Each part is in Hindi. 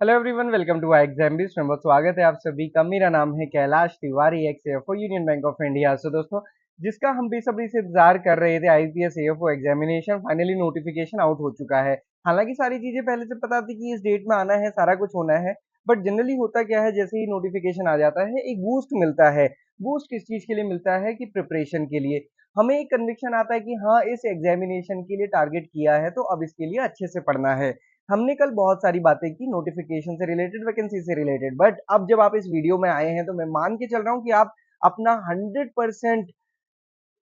हेलो एवरीवन, वेलकम टू एग्जाम्बिस। बहुत स्वागत है आप सभी का। मेरा नाम है Kailash Tiwari, ex AFO Union Bank of India. So दोस्तों, जिसका हम बेसब्री से इंतजार कर रहे थे, IPS AFO examination finally notification out हो चुका है। हालांकि सारी चीजें पहले से पता थी कि इस डेट में आना है, सारा कुछ होना है, बट जनरली होता क्या है, जैसे ही नोटिफिकेशन आ जाता है एक बूस्ट मिलता है। बूस्ट किस चीज के लिए मिलता है कि प्रिपरेशन के लिए हमें एक कन्विक्शन आता है कि हाँ, इस एग्जामिनेशन के लिए टारगेट किया है तो अब इसके लिए अच्छे से पढ़ना है। हमने कल बहुत सारी बातें की नोटिफिकेशन से रिलेटेड, वैकेंसी से रिलेटेड, बट अब जब आप इस वीडियो में आए हैं तो मैं मान के चल रहा हूं कि आप अपना 100%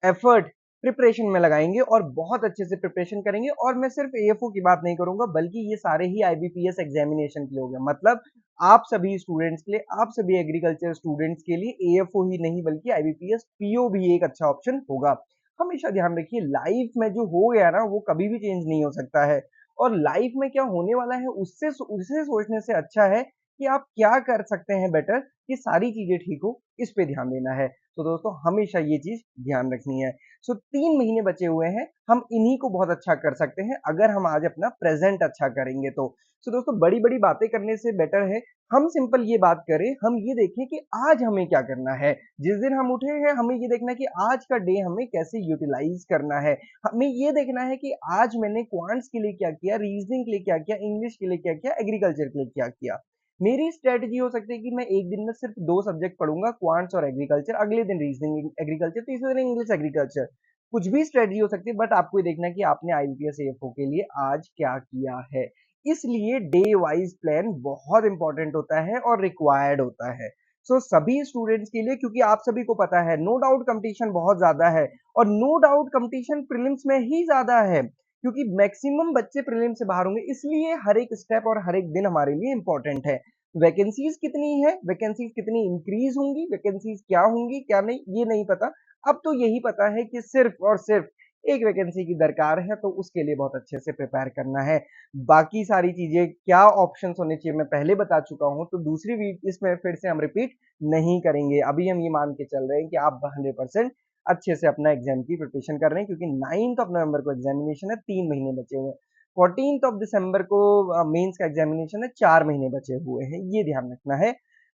एफर्ट प्रिपरेशन में लगाएंगे और बहुत अच्छे से प्रिपरेशन करेंगे। और मैं सिर्फ एएफओ की बात नहीं करूंगा, बल्कि ये सारे ही आईबीपीएस एग्जामिनेशन के लिए हो गया। मतलब आप सभी स्टूडेंट्स के लिए, आप सभी एग्रीकल्चर स्टूडेंट्स के लिए एएफओ ही नहीं बल्कि आईबीपीएस पीओ भी एक अच्छा ऑप्शन होगा। हमेशा ध्यान रखिए, लाइफ में जो हो गया ना वो कभी भी चेंज नहीं हो सकता है, और लाइफ में क्या होने वाला है उससे उससे सोचने से अच्छा है कि आप क्या कर सकते हैं बेटर, कि सारी चीजें ठीक हो, इस पे ध्यान देना है। तो दोस्तों, हमेशा ये चीज ध्यान रखनी है। सो 3 महीने बचे हुए हैं, हम इन्हीं को बहुत अच्छा कर सकते हैं अगर हम आज अपना प्रेजेंट अच्छा करेंगे तो। सो दोस्तों, बड़ी बड़ी बातें करने से बेटर है हम सिंपल ये बात करें, हम ये देखें कि आज हमें क्या करना है। जिस दिन हम उठे हैं हमें ये देखना है कि आज का डे हमें कैसे यूटिलाइज करना है। हमें ये देखना है कि आज मैंने क्वांट्स के लिए क्या किया, रीजनिंग के लिए क्या किया, इंग्लिश के लिए क्या किया, एग्रीकल्चर के लिए क्या किया। मेरी स्ट्रेटजी हो सकती है कि मैं एक दिन में सिर्फ 2 सब्जेक्ट पढ़ूंगा, क्वांट्स और एग्रीकल्चर, अगले दिन रीजनिंग एग्रीकल्चर, तीसरे दिन इंग्लिश एग्रीकल्चर। कुछ भी स्ट्रेटजी हो सकती है, बट आपको ये देखना है कि आपने आईबीपीएस एएफओ के लिए आज क्या किया है। इसलिए डे वाइज प्लान बहुत इंपॉर्टेंट होता है और रिक्वायर्ड होता है। सो सभी स्टूडेंट्स के लिए, क्योंकि आप सभी को पता है नो डाउट कंपटीशन बहुत ज्यादा है, और नो डाउट कंपटीशन प्रीलिम्स में ही ज्यादा है, क्योंकि मैक्सिमम बच्चे प्रीलिम से बाहर होंगे। इसलिए हर एक स्टेप और हर एक दिन हमारे लिए इंपॉर्टेंट है। वैकेंसीज कितनी है, वैकेंसीज कितनी इंक्रीज होंगी, वैकेंसीज क्या होंगी क्या नहीं, ये नहीं पता। अब तो यही पता है कि सिर्फ और सिर्फ एक वैकेंसी की दरकार है, तो उसके लिए बहुत अच्छे से प्रिपेयर करना है। बाकी सारी चीजें क्या ऑप्शंस होने चाहिए मैं पहले बता चुका हूं, तो दूसरी वीक इसमें फिर से हम रिपीट नहीं करेंगे। अभी हम ये मान के चल रहे हैं कि आप 100% अच्छे से अपना एग्जाम की प्रिपरेशन कर रहे हैं, क्योंकि 9 नवंबर को एग्जामिनेशन है, 3 महीने बचे हुए हैं। 14 दिसंबर को मेंस का एग्जामिनेशन है, 4 महीने बचे हुए हैं, ये ध्यान रखना है।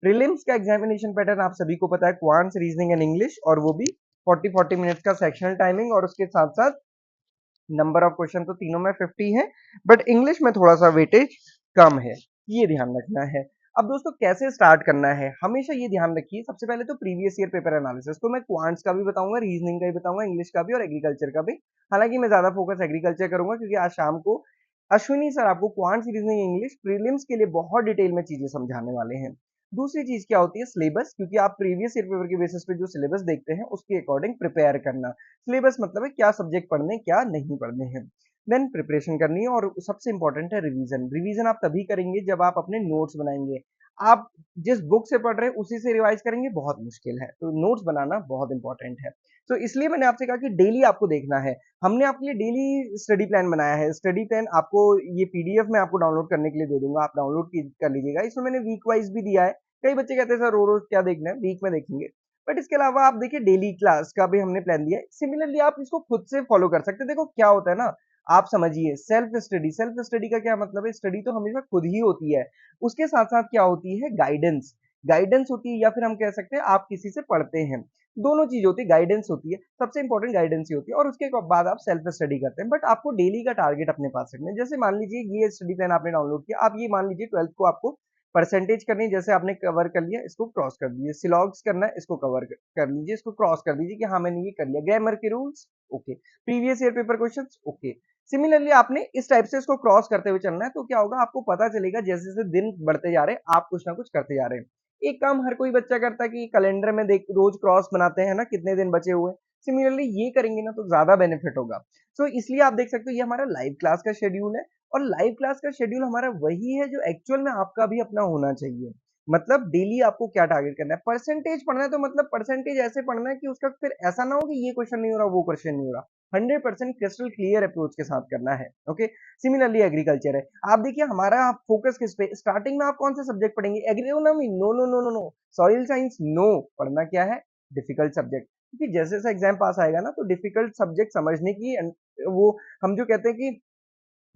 प्रीलिम्स का एग्जामिनेशन पैटर्न आप सभी को पता है, क्वांट्स, रीजनिंग एंड इंग्लिश, और वो भी 40-40 मिनट्स का सेक्शनल टाइमिंग, और उसके साथ साथ नंबर ऑफ क्वेश्चन तो तीनों में 50 है, बट इंग्लिश में थोड़ा सा वेटेज कम है, ये ध्यान रखना है। अब दोस्तों, कैसे स्टार्ट करना है, हमेशा ये ध्यान रखिए। सबसे पहले तो प्रीवियस ईयर पेपर एनालिसिस, तो मैं क्वांट्स का भी बताऊंगा, रीजनिंग का भी बताऊंगा, इंग्लिश का भी और एग्रीकल्चर का भी। हालांकि मैं ज्यादा फोकस एग्रीकल्चर करूंगा, क्योंकि आज शाम को अश्विनी सर आपको क्वांट्स, रीजनिंग, इंग्लिश प्रीलिम्स के लिए बहुत डिटेल में चीजें समझाने वाले हैं। दूसरी चीज क्या होती है, सिलेबस, क्योंकि आप प्रीवियस ईयर पेपर के बेसिस पे जो सिलेबस देखते हैं उसके अकॉर्डिंग प्रिपेयर करना। सिलेबस मतलब है क्या सब्जेक्ट पढ़ने क्या नहीं पढ़ने हैं। देन प्रिपरेशन करनी है, और सबसे इंपॉर्टेंट है रिवीजन। रिवीजन आप तभी करेंगे जब आप अपने नोट्स बनाएंगे। आप जिस बुक से पढ़ रहे हैं उसी से रिवाइज करेंगे, बहुत मुश्किल है, तो नोट्स बनाना बहुत इंपॉर्टेंट है। तो इसलिए मैंने आपसे कहा कि डेली आपको देखना है। हमने आपके लिए डेली स्टडी प्लान बनाया है। स्टडी प्लान आपको ये पीडीएफ में आपको डाउनलोड करने के लिए दे दूंगा, आप डाउनलोड कर लीजिएगा। इसमें मैंने वीक वाइज भी दिया है। कई बच्चे कहते हैं सर रोज रोज क्या देखना है, वीक में देखेंगे। बट इसके अलावा आप देखिए, डेली क्लास का भी हमने प्लान दिया है। सिमिलरली आप इसको खुद से फॉलो कर सकते हैं। देखो क्या होता है ना, आप समझिए, सेल्फ स्टडी, सेल्फ स्टडी का क्या मतलब है, स्टडी तो हमेशा खुद ही होती है, उसके साथ साथ क्या होती है, गाइडेंस। गाइडेंस होती है, या फिर हम कह सकते हैं आप किसी से पढ़ते हैं। दोनों चीज होती है, गाइडेंस होती है, सबसे इंपॉर्टेंट गाइडेंस ही होती है, और उसके बाद आप सेल्फ स्टडी करते हैं। बट आपको डेली का टारगेट अपने पास रखना है। जैसे मान लीजिए ये स्टडी प्लान आपने डाउनलोड किया, आप ये मान लीजिए 12th को आपको परसेंटेज करनी है, जैसे आपने कवर कर लिया, इसको क्रॉस कर दीजिए। सिलॉग्स करना है, इसको कवर कर लीजिए, इसको क्रॉस कर दीजिए कि हाँ मैंने ये कर लिया। ग्रामर के rules okay, previous year paper questions okay. Similarly आपने इस टाइप से इसको क्रॉस करते हुए चलना है, तो क्या होगा, आपको पता चलेगा जैसे जैसे दिन बढ़ते जा रहे हैं आप कुछ ना कुछ करते जा रहे हैं। एक काम हर कोई बच्चा करता है कि कैलेंडर में देख रोज क्रॉस बनाते हैं ना, कितने दिन बचे हुए हैं। सिमिलरली ये करेंगे ना तो ज्यादा बेनिफिट होगा। सो इसलिए आप देख सकते हो ये हमारा लाइव क्लास का शेड्यूल है, और लाइव क्लास का शेड्यूल हमारा वही है जो एक्चुअल में आपका भी अपना होना चाहिए। मतलब डेली आपको क्या टारगेट करना है, परसेंटेज पढ़ना है, तो मतलब परसेंटेज ऐसे पढ़ना है कि उसका फिर ऐसा ना हो कि ये क्वेश्चन नहीं हो रहा वो क्वेश्चन नहीं हो रहा। 100% क्रिस्टल क्लियर अप्रोच के साथ करना है। ओके। सिमिलरली एग्रीकल्चर है, आप देखिए हमारा फोकस किस पे, स्टार्टिंग में आप कौन सा सब्जेक्ट पढ़ेंगे, agronomy, no no no no no, soil science no. पढ़ना क्या है, डिफिकल्ट सब्जेक्ट, क्योंकि जैसे जैसे एग्जाम पास आएगा ना तो डिफिकल्ट सब्जेक्ट समझने की वो हम जो कहते हैं कि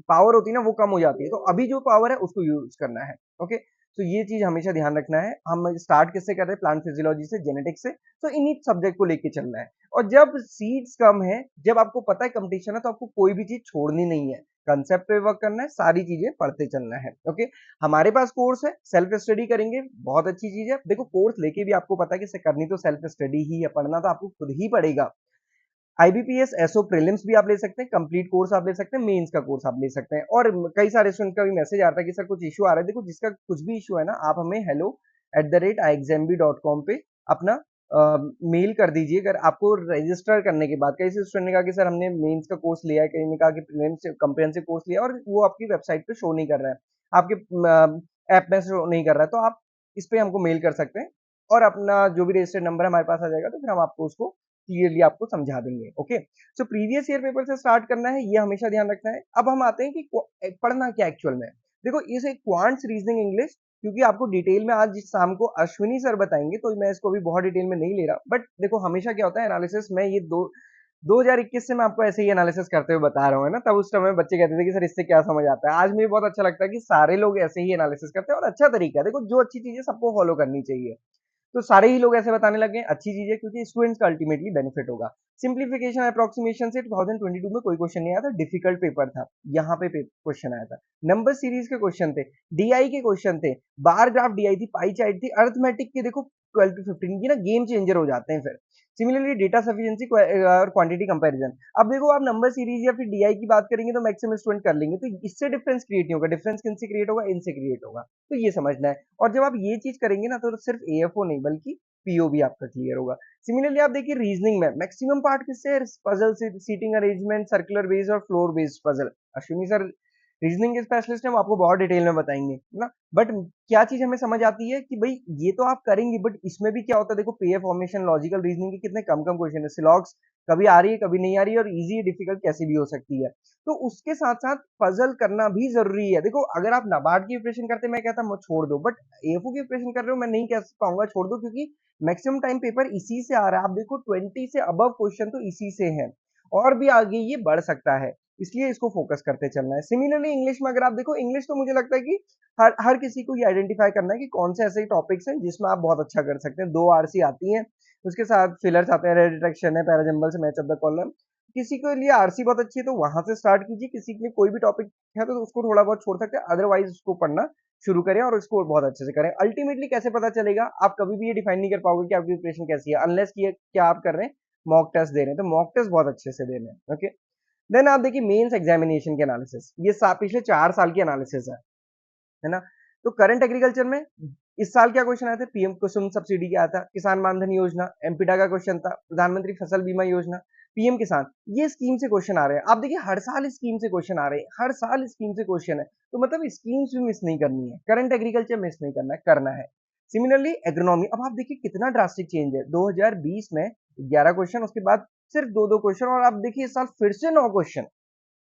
पावर होती है ना वो कम हो जाती है, तो अभी जो पावर है उसको यूज करना है। ओके, तो ये चीज हमेशा ध्यान रखना है। हम स्टार्ट किससे कर रहे हैं, प्लांट फिजियोलॉजी से, जेनेटिक्स से, तो इन्हीं सब्जेक्ट को लेके चलना है। और जब सीड्स कम है, जब आपको पता है कंपटीशन है, तो आपको कोई भी चीज छोड़नी नहीं है, कंसेप्ट पे वर्क करना है, सारी चीजें पढ़ते चलना है। ओके, हमारे पास कोर्स है, सेल्फ स्टडी करेंगे, बहुत अच्छी चीज है। देखो कोर्स लेके भी आपको पता है कि करनी तो सेल्फ स्टडी ही है, पढ़ना तो आपको खुद ही पड़ेगा। आईबीपीएस एसओ प्रीलिम्स भी आप ले सकते हैं, कंप्लीट कोर्स आप ले सकते हैं, मेंस का कोर्स आप ले सकते हैं। और कई सारे स्टूडेंट का भी मैसेज आता है कि सर कुछ इशू आ रहा है। देखो जिसका कुछ भी इशू है ना, आप हमें hello@iexambi.com पे अपना मेल कर दीजिए। अगर आपको रजिस्टर करने के बाद, कई से स्टूडेंट ने कहा कि सर हमने मेंस का कोर्स लिया है, कई ने कहा कि प्रीलिम्स कंप्रिहेंसिव कोर्स लिया है और वो आपकी वेबसाइट पे शो नहीं कर रहा है, आपके ऐप में शो नहीं कर रहा है, तो आप इस पे हमको मेल कर सकते हैं और अपना जो भी रजिस्टर्ड नंबर हमारे पास आ जाएगा, तो फिर हम आपको उसको क्लियरली आपको समझा देंगे। Okay, so previous year paper से स्टार्ट करना है, ये हमेशा ध्यान रखना है। अब हम आते हैं कि पढ़ना क्या एक्चुअल में। देखो इसे क्वांट्स रीजनिंग इंग्लिश, क्योंकि आपको डिटेल में आज शाम को अश्विनी सर बताएंगे, तो मैं इसको भी बहुत डिटेल में नहीं ले रहा। बट देखो हमेशा क्या होता है एनालिसिस में, ये 2021 से मैं आपको ऐसे ही एनालिसिस करते हुए बता रहा हूँ, है ना। तब उस समय बच्चे कहते थे कि सर इससे क्या समझ आता है। आज मुझे बहुत अच्छा लगता है कि सारे लोग ऐसे ही एनालिसिस करते हैं और अच्छा तरीका है। देखो जो अच्छी चीजें सबको फॉलो करनी चाहिए, तो सारे ही लोग ऐसे बताने लगे, अच्छी चीज है, क्योंकि स्टूडेंट्स का अल्टीमेटली बेनिफिट होगा। सिंप्लीफिकेशन अप्रोक्सीमेशन से 2022 में कोई क्वेश्चन नहीं आया था, डिफिकल्ट पेपर था, यहाँ पे क्वेश्चन आया था। नंबर सीरीज के क्वेश्चन थे, डीआई के क्वेश्चन थे, बार ग्राफ डीआई थी, पाई चार्ट थी, अर्थमेटिक के देखो 12 to 15 की ना गेम चेंजर हो जाते हैं फिर। सिमिलरली डेटा सफिशिएंसी और क्वांटिटी कंपैरिजन। अब देखो आप नंबर सीरीज या फिर डीआई की बात करेंगे तो मैक्सिमम स्टूडेंट कर लेंगे, तो इससे डिफरेंस क्रिएट नहीं होगा। डिफरेंस किनसे क्रिएट होगा, इनसे क्रिएट होगा। तो ये समझना है। और जब आप ये चीज करेंगे ना, तो सिर्फ एएफओ नहीं बल्कि पीओ भी आपका क्लियर होगा। सिमिलरली आप देखिए रीजनिंग में मैक्सिमम पार्ट किससे है, पजल से, सीटिंग अरेंजमेंट, सर्कुलर बेस्ड और floor based puzzle. Ashwini sir reasoning के स्पेशलिस्ट है, वो आपको बहुत डिटेल में बताएंगे, है ना। बट क्या चीज हमें समझ आती है कि भाई ये तो आप करेंगे, बट इसमें भी क्या होता है, देखो पेयर फॉर्मेशन, लॉजिकल रीजनिंग के कितने कम कम क्वेश्चन है, सिलॉग्स कभी आ रही है कभी नहीं आ रही है, और इजी डिफिकल्ट कैसी भी हो सकती है। तो उसके साथ साथ पजल करना भी जरूरी है। देखो अगर आप नाबार्ड की प्रिपरेशन करते, मैं कहता हूँ छोड़ दो, बट एफओ की प्रिपरेशन कर रहे हो, मैं नहीं कह पाऊंगा छोड़ दो, क्योंकि मैक्सिमम टाइम पेपर इसी से आ रहा है। आप देखो 20 से अबव क्वेश्चन तो इसी से है, और भी आगे ये बढ़ सकता है, इसलिए इसको फोकस करते चलना है। सिमिलरली इंग्लिश में अगर आप देखो, इंग्लिश तो मुझे लगता है कि हर हर किसी को ये आइडेंटिफाई करना है कि कौन से ऐसे टॉपिक्स हैं जिसमें आप बहुत अच्छा कर सकते हैं। 2 आरसी आती हैं, उसके साथ फिलर्स आते हैं, डिटेक्शन है, पैराजम्बल से मैच ऑफ द कॉलम। किसी के लिए आरसी बहुत अच्छी है तो वहां से स्टार्ट कीजिए, किसी के लिए कोई भी टॉपिक है तो उसको थोड़ा बहुत छोड़ सकते हैं, अदरवाइज उसको पढ़ना शुरू करें और उसको बहुत अच्छे से करें। अल्टीमेटली कैसे पता चलेगा, आप कभी भी ये डिफाइन नहीं कर पाओगे कि आपकी प्रिपरेशन कैसी है, अनलेस कि क्या आप कर रहे हैं, मॉक टेस्ट दे रहे हैं, तो मॉक टेस्ट बहुत अच्छे से देने हैं। ओके, देन आप देखिए मेंस एग्जामिनेशन के एनालिसिस, ये पिछले 4 साल की एनालिसिस है ना। तो करंट एग्रीकल्चर में इस साल क्या क्वेश्चन आया था, पीएम कुसुम सब्सिडी क्या आता, किसान मानधन योजना, एमपीडा का क्वेश्चन था, प्रधानमंत्री फसल बीमा योजना, पीएम किसान, ये स्कीम से क्वेश्चन आ रहे हैं। आप देखिए हर साल स्कीम से क्वेश्चन आ रहे हैं, हर साल स्कीम से क्वेश्चन है, तो मतलब स्कीम्स भी मिस नहीं करनी है, करंट एग्रीकल्चर मिस नहीं करना है। सिमिलरली एग्रोनॉमी, अब आप देखिए कितना ड्रास्टिक चेंज है, 2020 में 11 क्वेश्चन, उसके बाद सिर्फ दो दो क्वेश्चन, और आप देखिए इस साल फिर से 9 क्वेश्चन।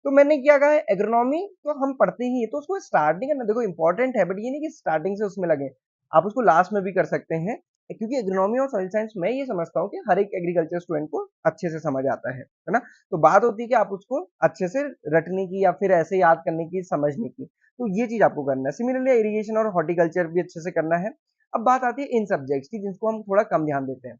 तो मैंने क्या कहा है, एग्रोनॉमी तो हम पढ़ते ही है, तो उसको स्टार्ट नहीं करना, देखो इंपॉर्टेंट है, बट ये नहीं कि स्टार्टिंग से उसमें लगे, आप उसको लास्ट में भी कर सकते हैं। क्योंकि एग्रोनॉमी और सॉइल साइंस मैं ये समझता हूँ कि हर एक एग्रीकल्चर स्टूडेंट को अच्छे से समझ आता है ना। तो बात होती है कि आप उसको अच्छे से रटने की या फिर ऐसे याद करने की, समझने की, तो ये चीज आपको करना है। सिमिलरली इरिगेशन और हॉर्टिकल्चर भी अच्छे से करना है। अब बात आती है इन सब्जेक्ट्स की जिनको हम थोड़ा कम ध्यान देते हैं।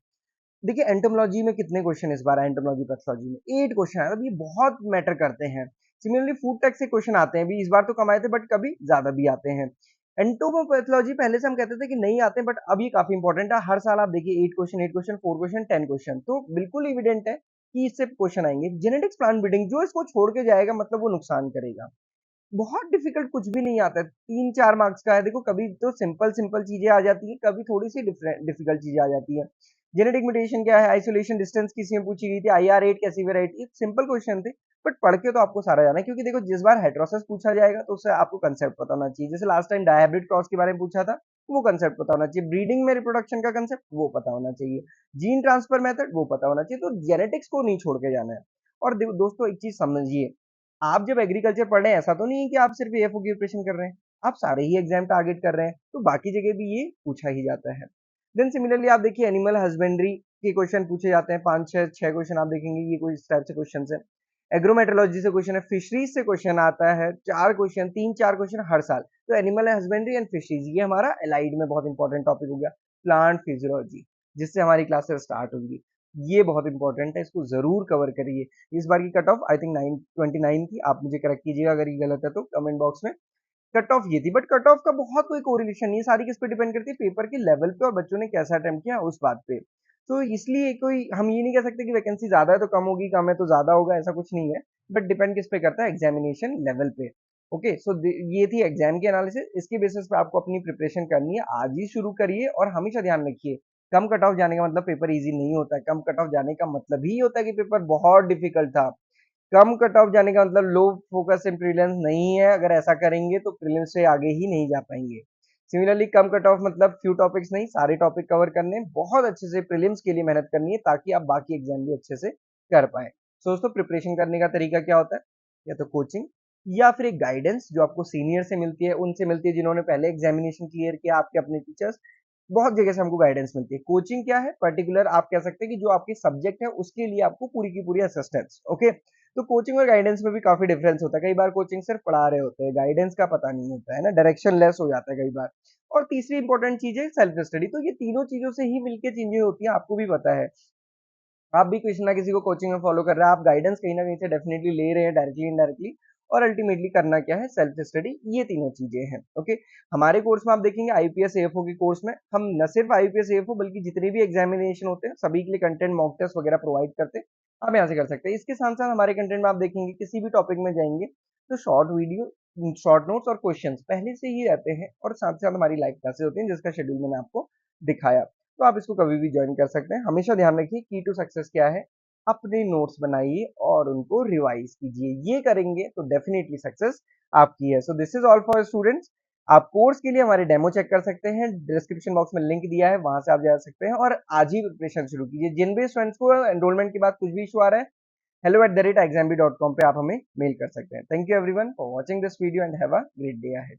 देखिए एंटोमोलॉजी में कितने क्वेश्चन इस बार, एंटोमोलॉजी पैथोलॉजी में 8 क्वेश्चन आए, अब ये बहुत मैटर करते हैं। सिमिलरली फूड टेक से क्वेश्चन आते हैं भी, इस बार तो कम आए थे बट कभी ज्यादा भी आते हैं। एंटोमोपैथोलॉजी पहले से हम कहते थे कि नहीं आते, बट अब ये काफी इंपॉर्टेंट है। हर साल आप देखिए 8 क्वेश्चन, 8 क्वेश्चन, 4 क्वेश्चन, 10 क्वेश्चन, तो बिल्कुल इविडेंट है कि इससे क्वेश्चन आएंगे। जेनेटिक्स प्लांट ब्रीडिंग, जो इसको छोड़ के जाएगा मतलब वो नुकसान करेगा। बहुत डिफिकल्ट कुछ भी नहीं आता है, 3-4 मार्क्स का है। देखो कभी तो सिंपल सिंपल चीजें आ जाती है, कभी थोड़ी सी डिफिकल्ट चीजें आ जाती है। जेनेटिक म्यूटेशन क्या है, आइसोलेशन डिस्टेंस किसी में पूछी गई थी, IR8 कैसी वेराइटी, सिंपल क्वेश्चन थे, बट पढ़ के तो आपको सारा जाना है। क्योंकि देखो जिस बार हेटेरोसिस पूछा जाएगा तो उससे आपको कंसेप्ट पता होना चाहिए। जैसे लास्ट टाइम डायहाइब्रिड क्रॉस के बारे में पूछा था, वो कंसेप्ट पता होना चाहिए। ब्रीडिंग में रिप्रोडक्शन का कंसेप्ट वो पता होना चाहिए। जीन ट्रांसफर मेथड वो पता होना चाहिए। तो जेनेटिक्स को नहीं छोड़ के जाना है। और दोस्तों एक चीज समझिए, आप जब एग्रीकल्चर पढ़ रहे हैं, ऐसा तो नहीं है कि आप सिर्फ एएफओ की प्रिपरेशन कर रहे हैं, आप सारे ही एग्जाम टारगेट कर रहे हैं, तो बाकी जगह भी ये पूछा ही जाता है। देन सिमिलरली आप देखिए एनिमल हस्बेंड्री के क्वेश्चन पूछे जाते हैं, 5-6 क्वेश्चन आप देखेंगे, ये कोई इस टाइप से क्वेश्चन है। एग्रोमेट्रोलॉजी से क्वेश्चन है, फिशरीज से क्वेश्चन आता है, 4 क्वेश्चन, 3-4 क्वेश्चन हर साल। तो एनिमल हस्बेंड्री एंड फिशरीज ये हमारा एलाइड में बहुत इंपॉर्टेंट टॉपिक हो गया। प्लांट फिजियोलॉजी जिससे हमारी क्लासेस स्टार्ट होंगी, ये बहुत इंपॉर्टेंट है, इसको जरूर कवर करिए। इस बार की कट ऑफ आई थिंक 929 थी, आप मुझे करेक्ट कीजिएगा अगर ये गलत है तो कमेंट बॉक्स में। कट ऑफ ये थी, बट कट ऑफ का बहुत कोई कोरिलेशन नहीं है, सारी किस पे डिपेंड करती है, पेपर के लेवल पे और बच्चों ने कैसा अटेम्प्ट किया उस बात पे। तो इसलिए कोई हम ये नहीं कह सकते कि वैकेंसी ज्यादा है तो कम होगी, कम है तो ज्यादा होगा, ऐसा कुछ नहीं है। बट डिपेंड किस पे करता है, एग्जामिनेशन लेवल पे। ओके सो ये थी एग्जाम की एनालिसिस, इसके बेसिस पे आपको अपनी प्रिपरेशन करनी है, आज ही शुरू करिए। और हमेशा ध्यान रखिए, कम कट ऑफ जाने का मतलब पेपर इजी नहीं होता है, कम कट ऑफ जाने का मतलब ही होता है कि पेपर बहुत डिफिकल्ट था। कम कट ऑफ जाने का मतलब लो फोकस इन प्रीलिम्स नहीं है, अगर ऐसा करेंगे तो प्रीलिम्स से आगे ही नहीं जा पाएंगे। सिमिलरली कम कट ऑफ मतलब फ्यू टॉपिक्स नहीं, सारे टॉपिक कवर करने, बहुत अच्छे से प्रीलिम्स के लिए मेहनत करनी है ताकि आप बाकी एग्जाम भी अच्छे से कर पाए। सो दोस्तों प्रिपरेशन करने का तरीका क्या होता है, या तो कोचिंग या फिर एक गाइडेंस जो आपको सीनियर से मिलती है, उनसे मिलती है जिन्होंने पहले एग्जामिनेशन क्लियर किया, आपके अपने टीचर्स, बहुत जगह से हमको गाइडेंस मिलती है। कोचिंग क्या है, पर्टिकुलर आप कह सकते हैं कि जो आपके सब्जेक्ट है उसके लिए आपको पूरी की पूरी असिस्टेंस। ओके, तो कोचिंग और गाइडेंस में भी काफी डिफरेंस होता है, कई बार कोचिंग सिर्फ पढ़ा रहे होते हैं, गाइडेंस का पता नहीं होता है ना, डायरेक्शन लेस हो जाता है कई बार। और तीसरी इंपॉर्टेंट चीज है सेल्फ स्टडी, तो ये तीनों चीजों से ही मिलकर चीजें होती हैं, आपको भी पता है। आप भी किसी ना किसी को कोचिंग में फॉलो कर रहे हैं, आप गाइडेंस कहीं ना कहीं से डेफिनेटली ले रहे हैं, डायरेक्टली इनडायरेक्टली। और अल्टीमेटली करना क्या है, सेल्फ स्टडी, ये तीनों चीजें हैं। ओके, हमारे कोर्स में आप देखेंगे आईपीएस एएफओ के कोर्स में हम न सिर्फ आईपीएस एएफओ बल्कि जितने भी एग्जामिनेशन होते हैं सभी के लिए कंटेंट मॉक टेस्ट वगैरह प्रोवाइड करते हैं, आप यहाँ से कर सकते हैं। इसके साथ साथ हमारे कंटेंट में आप देखेंगे किसी भी टॉपिक में जाएंगे तो शॉर्ट वीडियो, शॉर्ट नोट्स और क्वेश्चंस पहले से ही रहते हैं, और साथ साथ हमारी लाइव क्लासेस होती हैं जिसका शेड्यूल मैंने आपको दिखाया। तो आप इसको कभी भी ज्वाइन कर सकते हैं। हमेशा ध्यान रखिए की टू सक्सेस क्या है, अपने नोट्स बनाइए और उनको रिवाइज कीजिए, ये करेंगे तो डेफिनेटली सक्सेस आपकी है। So this is all for students. आप कोर्स के लिए हमारे डेमो चेक कर सकते हैं, डिस्क्रिप्शन बॉक्स में लिंक दिया है, वहां से आप जा सकते हैं और आज ही प्रिपरेशन शुरू कीजिए। जिन भी स्टूडेंट्स को एनरोलमेंट के बाद कुछ भी इशू आ रहा है, hello@exambee.com पे आप हमें मेल कर सकते हैं। Thank you everyone for watching this video and have a great day ahead.